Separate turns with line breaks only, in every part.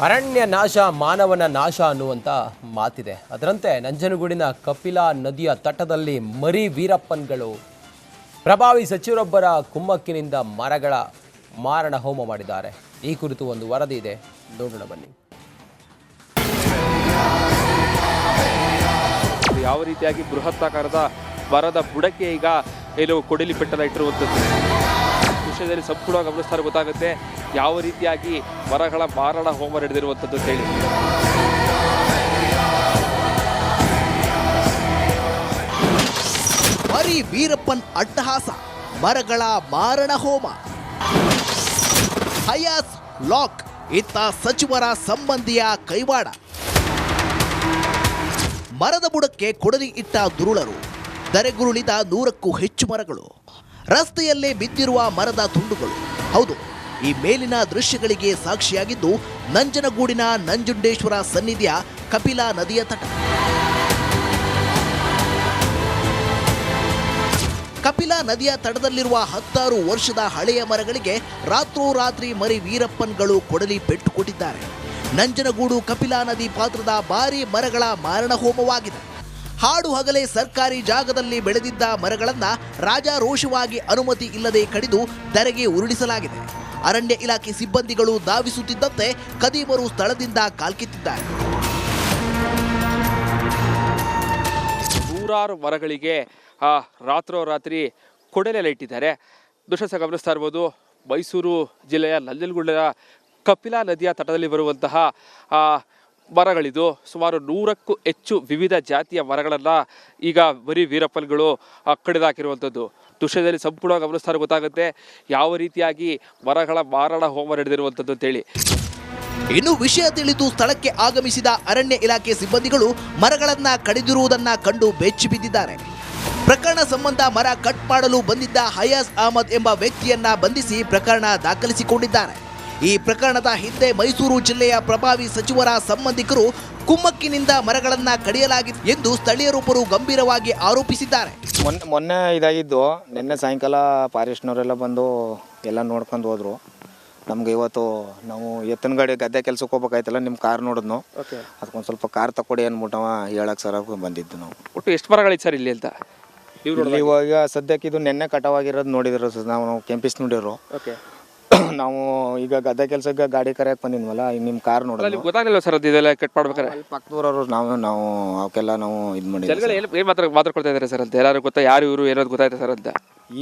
ಅರಣ್ಯ ನಾಶ ಮಾನವನ ನಾಶ ಅನ್ನುವಂಥ ಮಾತಿದೆ. ಅದರಂತೆ ನಂಜನಗೂಡಿನ ಕಪಿಲಾ ನದಿಯ ತಟದಲ್ಲಿ ಮರಿ ವೀರಪ್ಪನ್ಗಳು ಪ್ರಭಾವಿ ಸಚಿವರೊಬ್ಬರ ಕುಮ್ಮಕ್ಕಿನಿಂದ ಮರಗಳ ಮಾರಣ ಹೋಮ ಮಾಡಿದ್ದಾರೆ. ಈ ಕುರಿತು ಒಂದು ವರದಿ ಇದೆ, ನೋಡೋಣ ಬನ್ನಿ.
ಯಾವ ರೀತಿಯಾಗಿ ಬೃಹತ್ತಾಕಾರದ ಮರದ ಬುಡಕ್ಕೆ ಈಗ ಏನು ಕೊಡಲಿ ಪೆಟ್ಟಲ ಇಟ್ಟಿರುವಂಥದ್ದು ವಿಷಯದಲ್ಲಿ ಸಂಪೂರ್ಣವಾಗಿ ಗಮನಿಸ್ತಾರೆ ಗೊತ್ತಾಗುತ್ತೆ ಯಾವ ರೀತಿಯಾಗಿ ಮರಗಳ ಮಾರಣ ಹೋಮ ನಡೆದಿರುವಂಥದ್ದು ಅಂತ ಹೇಳಿ.
ಮರಿ ವೀರಪ್ಪನ್ ಅಟ್ಟಹಾಸ, ಮರಗಳ ಮಾರಣ ಹೋಮ. ಹಯಾಸ್ ಲಾಕ್, ಇತ್ತ ಸಚಿವರ ಸಂಬಂಧಿಯ ಕೈವಾಡ. ಮರದ ಬುಡಕ್ಕೆ ಕೊಡಲಿ ಇಟ್ಟ ದುರುಳರು, ಧರೆಗುರುಳಿದ 100ಕ್ಕೂ ಹೆಚ್ಚು ಮರಗಳು, ರಸ್ತೆಯಲ್ಲೇ ಬಿದ್ದಿರುವ ಮರದ ತುಂಡುಗಳು. ಹೌದು, ಈ ಮೇಲಿನ ದೃಶ್ಯಗಳಿಗೆ ಸಾಕ್ಷಿಯಾಗಿದ್ದು ನಂಜನಗೂಡಿನ ನಂಜುಂಡೇಶ್ವರ ಸನ್ನಿಧಿಯ ಕಪಿಲಾ ನದಿಯ ತಟ. ಕಪಿಲಾ ನದಿಯ ತಟದಲ್ಲಿರುವ 10 ವರ್ಷದ ಹಳೆಯ ಮರಗಳಿಗೆ ರಾತ್ರೋರಾತ್ರಿ ಮರಿ ವೀರಪ್ಪನ್ಗಳು ಕೊಡಲಿ ಪೆಟ್ಟು ಕೊಟ್ಟಿದ್ದಾರೆ. ನಂಜನಗೂಡು ಕಪಿಲಾ ನದಿ ಪಾತ್ರದ ಭಾರಿ ಮರಗಳ ಮಾರಣ ಹೋಮವಾಗಿದೆ. ಹಾಡು ಹಗಲೇ ಸರ್ಕಾರಿ ಜಾಗದಲ್ಲಿ ಬೆಳೆದಿದ್ದ ಮರಗಳನ್ನು ರಾಜಾರೋಷವಾಗಿ ಅನುಮತಿ ಇಲ್ಲದೆ ಕಡಿದು ಧರೆಗೆ ಉರುಳಿಸಲಾಗಿದೆ. ಅರಣ್ಯ ಇಲಾಖೆ ಸಿಬ್ಬಂದಿಗಳು ಧಾವಿಸುತ್ತಿದ್ದಂತೆ ಕದೀಮರು ಸ್ಥಳದಿಂದ ಕಾಲ್ಕಿತ್ತಿದ್ದಾರೆ.
ನೂರಾರು ಮರಗಳಿಗೆ ರಾತ್ರೋರಾತ್ರಿ ಕೊಡಲೆಲ್ಲ ಇಟ್ಟಿದ್ದಾರೆ. ದೃಶ್ಯ ಗಮನಿಸ್ತಾ ಇರ್ಬೋದು. ಮೈಸೂರು ಜಿಲ್ಲೆಯ ನಂಜನಗೂಡಿನ ಕಪಿಲಾ ನದಿಯ ತಟದಲ್ಲಿ ಬರುವಂತಹ ಮರಗಳಿದು. ಸುಮಾರು 100ಕ್ಕೂ ಹೆಚ್ಚು ವಿವಿಧ ಜಾತಿಯ ಮರಗಳನ್ನು ಈಗ ಮರಿ ವೀರಪ್ಪನ್ಗಳು ಕಡಿದಾಕಿರುವಂಥದ್ದು ದೃಶ್ಯದಲ್ಲಿ ಸಂಪೂರ್ಣವಾಗಿ ಗಮನಿಸ್ತಾರೆ ಗೊತ್ತಾಗುತ್ತೆ ಯಾವ ರೀತಿಯಾಗಿ ಮರಗಳ ಮಾರಣ ಹೋಮ ನಡೆದಿರುವಂಥದ್ದು ಅಂತೇಳಿ.
ಇನ್ನು ವಿಷಯ ತಿಳಿದು ಸ್ಥಳಕ್ಕೆ ಆಗಮಿಸಿದ ಅರಣ್ಯ ಇಲಾಖೆ ಸಿಬ್ಬಂದಿಗಳು ಮರಗಳನ್ನ ಕಡಿದಿರುವುದನ್ನ ಕಂಡು ಬೆಚ್ಚಿ ಬಿದ್ದಿದ್ದಾರೆ. ಪ್ರಕರಣ ಸಂಬಂಧ ಮರ ಕಟ್ ಮಾಡಲು ಬಂದಿದ್ದ ಹಯಾಸ್ ಅಹಮದ್ ಎಂಬ ವ್ಯಕ್ತಿಯನ್ನ ಬಂಧಿಸಿ ಪ್ರಕರಣ ದಾಖಲಿಸಿಕೊಂಡಿದ್ದಾರೆ. ಈ ಪ್ರಕರಣದ ಹಿಂದೆ ಮೈಸೂರು ಜಿಲ್ಲೆಯ ಪ್ರಭಾವಿ ಸಚಿವರ ಸಂಬಂಧಿಕರು ಕುಮ್ಮಕ್ಕಿನಿಂದ ಮರಗಳನ್ನ ಕಡಿಯಲಾಗಿದೆ ಎಂದು ಸ್ಥಳೀಯರೊಬ್ಬರು ಗಂಭೀರವಾಗಿ ಆರೋಪಿಸಿದ್ದಾರೆ.
ಮೊನ್ನೆ ಇದಾಗಿದ್ದು, ನಿನ್ನೆ ಸಾಯಂಕಾಲ ಫಾರೆಸ್ಟ್ನವರೆಲ್ಲ ಬಂದು ಎಲ್ಲ ನೋಡ್ಕೊಂಡು ಹೋದ್ರು. ನಮ್ಗೆ ಇವತ್ತು ನಾವು ಎತ್ತಿನ ಗಾಡಿ ಗದ್ದೆ ಕೆಲ್ಸಕ್ಕೆ ಹೋಗ್ಬೇಕಾಯ್ತಲ್ಲ, ನಿಮ್ಮ ಕಾರ್ ನೋಡಿದ್ನು, ಅದಕ್ಕೊಂದು ಸ್ವಲ್ಪ ಕಾರ್ ತಕೊಡಿ ಅಂದ್ಬಿಟ್ಟವ ಹೇಳಕ್ ಸರ್ ಬಂದಿದ್ದು. ನಾವು
ಒಟ್ಟು ಎಷ್ಟು ಮರಗಳಿತ್ತು ಸರ್ ಇಲ್ಲಿ ಅಂತ?
ಇವಾಗ ಸದ್ಯಕ್ಕೆ ಇದು ನೆನ್ನೆ ಕಟಾವಾಗಿರೋದು ನೋಡಿದ್ರು ಸರ್. ನಾವು ಕೆಂಪಿಸ್ ನೋಡಿರು. ನಾವು ಈಗ ಗದ್ದೆ ಕೆಲ್ಸಕ್ಕೆ ಗಾಡಿ ಕರೆಯಕ್ಕೆ ಬಂದಿದ್ವಲ್ಲ, ನಿಮ್ಮ ಕಾರ್ ನೋಡಿದ್ವಿ.
ಗೊತ್ತಾಗಲಿಲ್ಲ ಸರ್ ಅದು ಇದೆಲ್ಲ ಕಟ್ ಮಾಡ್ಬೇಕಾರೆ?
ಪಕ್ಕದೂರವರು ನಾವು ಅವಕ್ಕೆಲ್ಲ ನಾವು ಇದು ಮಾಡಿದ್ವಿ.
ಏನು ಮಾತಾಡ್ಕೊಳ್ತಾ ಇದ್ದಾರೆ ಸರ್ ಅಂತ? ಯಾರು ಗೊತ್ತಾ ಯಾರು ಇವರು ಏನಾದ್ರು ಗೊತ್ತಾಯ್ತಾ ಸರ್ ಅಂತ?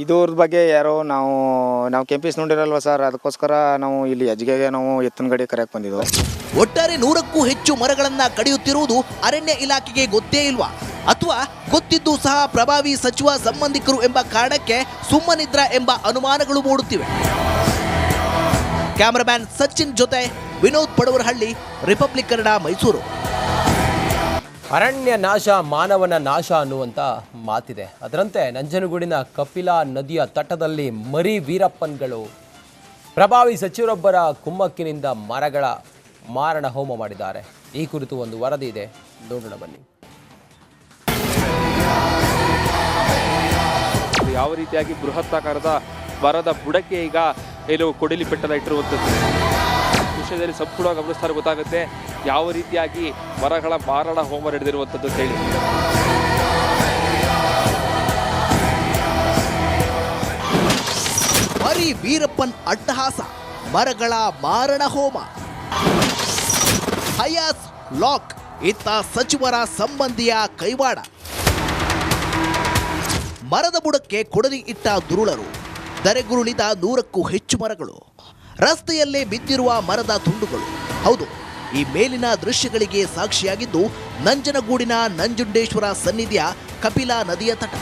ಇದ್ರ ಬಗ್ಗೆ ಯಾರೋ ನಾವು ಕೆಂಪಿಸ್ ನೋಡಿರಲ್ವ ಸರ್, ಅದಕ್ಕೋಸ್ಕರ ನಾವು ಇಲ್ಲಿ ಅಜ್ಜಿಗೆ ನಾವು ಎತ್ತಿನ ಗಾಡಿ ಕರೆಯಕ್ಕೆ ಬಂದಿದ್ವು.
ಒಟ್ಟಾರೆ 100ಕ್ಕೂ ಹೆಚ್ಚು ಮರಗಳನ್ನ ಕಡಿಯುತ್ತಿರುವುದು ಅರಣ್ಯ ಇಲಾಖೆಗೆ ಗೊತ್ತೇ ಇಲ್ವಾ, ಅಥವಾ ಗೊತ್ತಿದ್ದು ಸಹ ಪ್ರಭಾವಿ ಸಚಿವ ಸಂಬಂಧಿಕರು ಎಂಬ ಕಾರಣಕ್ಕೆ ಸುಮ್ಮನಿದ್ರ ಎಂಬ ಅನುಮಾನಗಳು ಮೂಡುತ್ತಿವೆ. ಕ್ಯಾಮರಾಮ್ಯಾನ್ ಸಚಿನ್ ಜೊತೆ ವಿನೋದ್ ಪಡವರಹಳ್ಳಿ, ರಿಪಬ್ಲಿಕ್ ಕನ್ನಡ, ಮೈಸೂರು.
ಅರಣ್ಯ ನಾಶ ಮಾನವನ ನಾಶ ಅನ್ನುವಂಥ ಮಾತಿದೆ. ಅದರಂತೆ ನಂಜನಗೂಡಿನ ಕಪಿಲಾ ನದಿಯ ತಟದಲ್ಲಿ ಮರಿ ವೀರಪ್ಪನ್ಗಳು ಪ್ರಭಾವಿ ಸಚಿವರೊಬ್ಬರ ಕುಮ್ಮಕ್ಕಿನಿಂದ ಮರಗಳ ಮಾರಣ ಹೋಮ ಮಾಡಿದ್ದಾರೆ. ಈ ಕುರಿತು ಒಂದು ವರದಿ ಇದೆ, ನೋಡೋಣ ಬನ್ನಿ.
ಯಾವ ರೀತಿಯಾಗಿ ಬೃಹತ್ತಾಕಾರದ ಮರದ ಬುಡಕ್ಕೆ ಈಗ ಏನು ಕೊಡಲಿ ಪೆಟ್ಟಲ ಇಟ್ಟಿರುವಂಥದ್ದು ವಿಷಯದಲ್ಲಿ ಸಂಪೂರ್ಣವಾಗಿ ಗಮನಿಸ್ತಾರೆ ಗೊತ್ತಾಗುತ್ತೆ ಯಾವ ರೀತಿಯಾಗಿ ಮರಗಳ ಮಾರಣ ಹೋಮ ನಡೆದಿರುವಂಥದ್ದು ಅಂತ ಹೇಳಿ.
ಮರಿ ವೀರಪ್ಪನ್ ಅಟ್ಟಹಾಸ, ಮರಗಳ ಮಾರಣ ಹೋಮ. ಹಯಾಸ್ ಲಾಕ್, ಇತ್ತ ಸಚಿವರ ಸಂಬಂಧಿಯ ಕೈವಾಡ. ಮರದ ಬುಡಕ್ಕೆ ಕೊಡಲಿ ಇಟ್ಟ ದುರುಳರು, ಧರೆಗುರುಳಿದ 100ಕ್ಕೂ ಹೆಚ್ಚು ಮರಗಳು, ರಸ್ತೆಯಲ್ಲೇ ಬಿದ್ದಿರುವ ಮರದ ತುಂಡುಗಳು. ಹೌದು, ಈ ಮೇಲಿನ ದೃಶ್ಯಗಳಿಗೆ ಸಾಕ್ಷಿಯಾಗಿದ್ದು ನಂಜನಗೂಡಿನ ನಂಜುಂಡೇಶ್ವರ ಸನ್ನಿಧಿಯ ಕಪಿಲಾ ನದಿಯ ತಟ.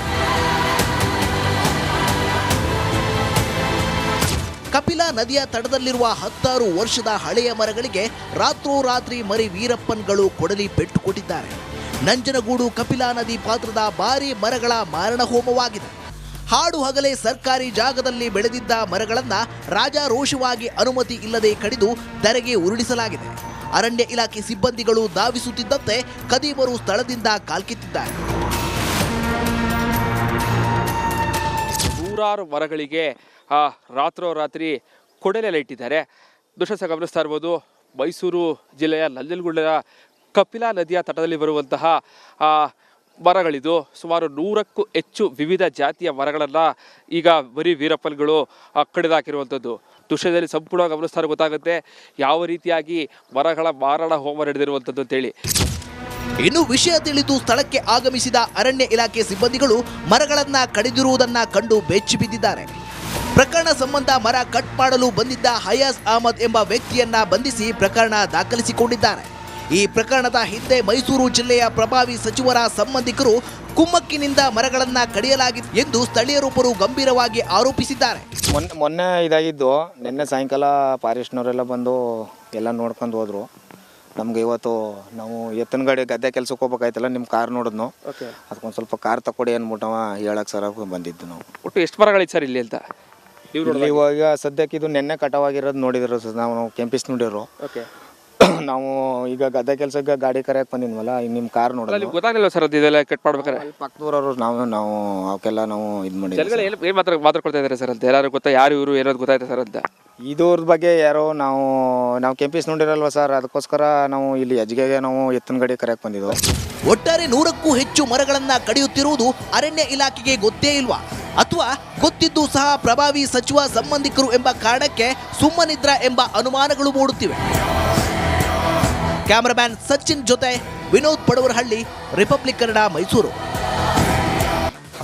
ಕಪಿಲಾ ನದಿಯ ತಟದಲ್ಲಿರುವ 10 ವರ್ಷದ ಹಳೆಯ ಮರಗಳಿಗೆ ರಾತ್ರೋರಾತ್ರಿ ಮರಿ ವೀರಪ್ಪನ್ಗಳು ಕೊಡಲಿ ಪೆಟ್ಟು ಕೊಟ್ಟಿದ್ದಾರೆ. ನಂಜನಗೂಡು ಕಪಿಲಾ ನದಿ ಪಾತ್ರದ ಭಾರಿ ಮರಗಳ ಮಾರಣ ಹೋಮವಾಗಿದೆ. ಹಾಡು ಹಗಲೇ ಸರ್ಕಾರಿ ಜಾಗದಲ್ಲಿ ಬೆಳೆದಿದ್ದ ಮರಗಳನ್ನು ರಾಜಾರೋಷವಾಗಿ ಅನುಮತಿ ಇಲ್ಲದೆ ಕಡಿದು ಧರೆಗೆ ಉರುಳಿಸಲಾಗಿದೆ. ಅರಣ್ಯ ಇಲಾಖೆ ಸಿಬ್ಬಂದಿಗಳು ಧಾವಿಸುತ್ತಿದ್ದಂತೆ ಕದೀಮರು ಸ್ಥಳದಿಂದ ಕಾಲ್ಕಿತ್ತಿದ್ದಾರೆ.
ನೂರಾರು ಮರಗಳಿಗೆ ರಾತ್ರೋರಾತ್ರಿ ಕೊಡಲೆಲ್ಲ ಇಟ್ಟಿದ್ದಾರೆ. ದೃಶ್ಯ ಗಮನಿಸ್ತಾ ಇರ್ಬೋದು. ಮೈಸೂರು ಜಿಲ್ಲೆಯ ನಂಜನಗೂಡಿನ ಕಪಿಲಾ ನದಿಯ ತಟದಲ್ಲಿ ಬರುವಂತಹ ಮರಗಳಿದು. ಸುಮಾರು 100ಕ್ಕೂ ಹೆಚ್ಚು ವಿವಿಧ ಜಾತಿಯ ಮರಗಳನ್ನು ಈಗ ಬರೀ ವೀರಪ್ಪನ್ಗಳು ಕಡಿದಾಕಿರುವಂಥದ್ದು. ದೃಶ್ಯದಲ್ಲಿ ಸಂಪೂರ್ಣವಾಗಿ ಗಮನಿಸ್ತಾರೆ ಗೊತ್ತಾಗುತ್ತೆ ಯಾವ ರೀತಿಯಾಗಿ ಮರಗಳ ಮಾರಣ ಹೋಮ ನಡೆದಿರುವಂಥದ್ದು ಅಂತೇಳಿ.
ಇನ್ನು ವಿಷಯ ತಿಳಿದು ಸ್ಥಳಕ್ಕೆ ಆಗಮಿಸಿದ ಅರಣ್ಯ ಇಲಾಖೆ ಸಿಬ್ಬಂದಿಗಳು ಮರಗಳನ್ನ ಕಡಿದಿರುವುದನ್ನ ಕಂಡು ಬೆಚ್ಚಿ ಬಿದ್ದಿದ್ದಾರೆ. ಪ್ರಕರಣ ಸಂಬಂಧ ಮರ ಕಟ್ ಮಾಡಲು ಬಂದಿದ್ದ ಹಯಾಸ್ ಅಹಮದ್ ಎಂಬ ವ್ಯಕ್ತಿಯನ್ನ ಬಂಧಿಸಿ ಪ್ರಕರಣ ದಾಖಲಿಸಿಕೊಂಡಿದ್ದಾರೆ. ಈ ಪ್ರಕರಣದ ಹಿಂದೆ ಮೈಸೂರು ಜಿಲ್ಲೆಯ ಪ್ರಭಾವಿ ಸಚಿವರ ಸಂಬಂಧಿಕರು ಕುಮ್ಮಕ್ಕಿನಿಂದ ಮರಗಳನ್ನ ಕಡಿಯಲಾಗಿದೆ ಎಂದು ಸ್ಥಳೀಯರೊಬ್ಬರು ಗಂಭೀರವಾಗಿ ಆರೋಪಿಸಿದ್ದಾರೆ.
ಮೊನ್ನೆ ಇದಾಗಿದ್ದು, ನಿನ್ನೆ ಸಾಯಂಕಾಲ ಫಾರೆಸ್ಟ್ನವರೆಲ್ಲ ಬಂದು ಎಲ್ಲ ನೋಡ್ಕೊಂಡು ಹೋದ್ರು. ನಮ್ಗೆ ಇವತ್ತು ನಾವು ಎತ್ತಿನ ಗಾಡಿ ಗದ್ದೆ ಕೆಲ್ಸಕ್ಕೆ ಹೋಗ್ಬೇಕಾಯ್ತಲ್ಲ, ನಿಮ್ಮ ಕಾರ್ ನೋಡಿದ್ನು. ಅದಕ್ಕೊಂದು ಸ್ವಲ್ಪ ಕಾರ್ ತಕೊಡಿ ಅಂದ್ಬಿಟ್ಟವ ಹೇಳಕ್ಕೆ ಸರ್ ಬಂದಿದ್ದು. ನಾವು
ಒಟ್ಟು ಎಷ್ಟು ಮರಗಳಿತ್ತು ಸರ್ ಇಲ್ಲಿ ಅಂತ
ಇಲ್ಲಿ ಇವಾಗ ಸದ್ಯಕ್ಕೆ ಇದು ನೆನ್ನೆ ಕಟಾವಾಗಿರೋದು ನೋಡಿದ್ರು ಸರ್. ನಾವು ಕೆಂಪಿಸ್ ನೋಡಿದ್ರು. ನಾವು ಈಗ ಗದ್ದೆ ಕೆಲ್ಸಕ್ಕೆ ಗಾಡಿ ಕರೆಯಕ್ಕೆ ಬಂದಿದ್ವಲ್ಲ, ನಿಮ್ಮ ಕಾರ್ ನೋಡಿದ್ವಿ.
ಗೊತ್ತಾಗಲಿಲ್ಲ ಸರ್ ಅದು ಇದೆಲ್ಲ ಕಟ್ ಮಾಡ್ಬೇಕಾರೆ?
ಅಲ್ಲಿ ಪಕ್ಕದೂರವರು ನಾವು ಅವಕ್ಕೆಲ್ಲ ನಾವು ಇದು ಮಾಡಿದ್ವಿ.
ಏನು ಮಾತಾಡ್ಕೊಳ್ತಾ ಇದ್ದಾರೆ ಸರ್ ಅಂತ? ಯಾರು ಗೊತ್ತಾ ಯಾರು ಇವರು ಏನಾದ್ರು ಗೊತ್ತಾಯ್ತಾ ಸರ್ ಅಂತ?
ಇದ್ರ ಬಗ್ಗೆ ಯಾರೋ ನಾವು ಕೆಂಪಿಸ್ ನೋಡಿರಲ್ವ ಸರ್, ಅದಕ್ಕೋಸ್ಕರ ನಾವು ಇಲ್ಲಿ ಅಜ್ಜಿಗೆಗೆ ನಾವು ಎತ್ತಿನ ಗಾಡಿ ಕರೆಯಕ್ಕೆ ಬಂದಿದ್ವು.
ಒಟ್ಟಾರೆ 100ಕ್ಕೂ ಹೆಚ್ಚು ಮರಗಳನ್ನ ಕಡಿಯುತ್ತಿರುವುದು ಅರಣ್ಯ ಇಲಾಖೆಗೆ ಗೊತ್ತೇ ಇಲ್ವಾ, ಅಥವಾ ಗೊತ್ತಿದ್ದು ಸಹ ಪ್ರಭಾವಿ ಸಚಿವ ಸಂಬಂಧಿಕರು ಎಂಬ ಕಾರಣಕ್ಕೆ ಸುಮ್ಮನಿದ್ರ ಎಂಬ ಅನುಮಾನಗಳು ಮೂಡುತ್ತಿವೆ. ಕ್ಯಾಮರಾಮ್ಯಾನ್ ಸಚಿನ್ ಜೊತೆ ವಿನೋದ್ ಪಡವರಹಳ್ಳಿ, ರಿಪಬ್ಲಿಕ್ ಕನ್ನಡ, ಮೈಸೂರು.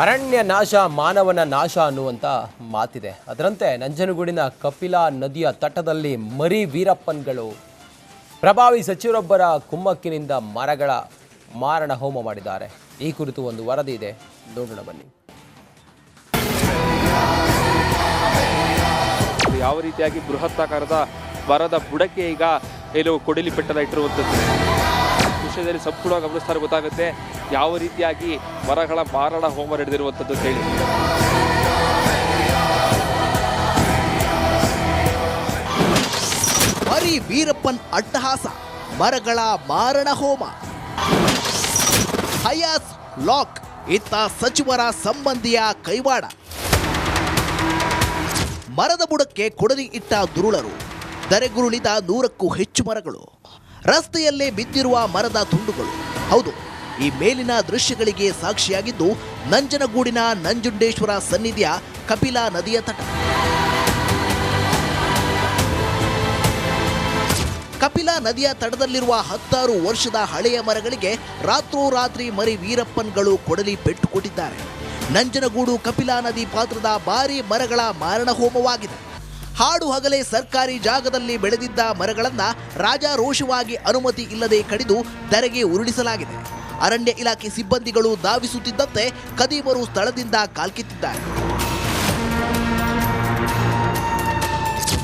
ಅರಣ್ಯ ನಾಶ ಮಾನವನ ನಾಶ ಅನ್ನುವಂಥ ಮಾತಿದೆ. ಅದರಂತೆ ನಂಜನಗೂಡಿನ ಕಪಿಲಾ ನದಿಯ ತಟದಲ್ಲಿ ಮರಿ ವೀರಪ್ಪನ್ಗಳು ಪ್ರಭಾವಿ ಸಚಿವರೊಬ್ಬರ ಕುಮ್ಮಕ್ಕಿನಿಂದ ಮರಗಳ ಮಾರಣ ಹೋಮ ಮಾಡಿದ್ದಾರೆ. ಈ ಕುರಿತು ಒಂದು ವರದಿ ಇದೆ, ನೋಡೋಣ ಬನ್ನಿ.
ಯಾವ ರೀತಿಯಾಗಿ ಬೃಹತ್ತಾಕಾರದ ಮರದ ಬುಡಕ್ಕೆ ಈಗ ಏನು ಕೊಡಲಿ ಪೆಟ್ಟದ ಇಟ್ಟಿರುವಂಥದ್ದು ದೃಶ್ಯದಲ್ಲಿ ಸಂಪೂರ್ಣವಾಗಿ ಗಮನಿಸ್ತಾರೆ ಗೊತ್ತಾಗುತ್ತೆ ಯಾವ ರೀತಿಯಾಗಿ ಮರಗಳ ಮಾರಣ ಹೋಮ ನಡೆದಿರುವಂಥದ್ದು ಅಂತೇಳಿ.
ಮರಿ ವೀರಪ್ಪನ್ ಅಟ್ಟಹಾಸ, ಮರಗಳ ಮಾರಣ ಹೋಮ. ಹಯಾಸ್ ಲಾಕ್, ಇತ್ತ ಸಚಿವರ ಸಂಬಂಧಿಯ ಕೈವಾಡ. ಮರದ ಬುಡಕ್ಕೆ ಕೊಡಲಿ ಇಟ್ಟ ದುರುಳರು, ಧರೆಗುರುಳಿದ 100ಕ್ಕೂ ಹೆಚ್ಚು ಮರಗಳು, ರಸ್ತೆಯಲ್ಲೇ ಬಿದ್ದಿರುವ ಮರದ ತುಂಡುಗಳು. ಹೌದು, ಈ ಮೇಲಿನ ದೃಶ್ಯಗಳಿಗೆ ಸಾಕ್ಷಿಯಾಗಿದ್ದು ನಂಜನಗೂಡಿನ ನಂಜುಂಡೇಶ್ವರ ಸನ್ನಿಧಿಯ ಕಪಿಲಾ ನದಿಯ ತಟ. ಕಪಿಲಾ ನದಿಯ ತಟದಲ್ಲಿರುವ 10 ವರ್ಷದ ಹಳೆಯ ಮರಗಳಿಗೆ ರಾತ್ರೋರಾತ್ರಿ ಮರಿ ವೀರಪ್ಪನ್ಗಳು ಕೊಡಲಿ ಪೆಟ್ಟು ಕೊಟ್ಟಿದ್ದಾರೆ. ನಂಜನಗೂಡು ಕಪಿಲಾ ನದಿ ಪಾತ್ರದ ಭಾರಿ ಮರಗಳ ಮಾರಣ ಹೋಮವಾಗಿದೆ. ಹಾಡು ಹಗಲೇ ಸರ್ಕಾರಿ ಜಾಗದಲ್ಲಿ ಬೆಳೆದಿದ್ದ ಮರಗಳನ್ನ ರಾಜಾರೋಷವಾಗಿ ಅನುಮತಿ ಇಲ್ಲದೆ ಕಡಿದು ಧರೆಗೆ ಉರುಳಿಸಲಾಗಿದೆ. ಅರಣ್ಯ ಇಲಾಖೆ ಸಿಬ್ಬಂದಿಗಳು ಧಾವಿಸುತ್ತಿದ್ದಂತೆ ಕದೀಮರು ಸ್ಥಳದಿಂದ ಕಾಲ್ಕಿತ್ತಿದ್ದಾರೆ.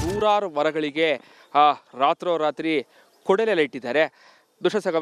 ನೂರಾರು ಮರಗಳಿಗೆ ರಾತ್ರೋರಾತ್ರಿ ಕೊಡಲೆಲ್ಲ ಇಟ್ಟಿದ್ದಾರೆ.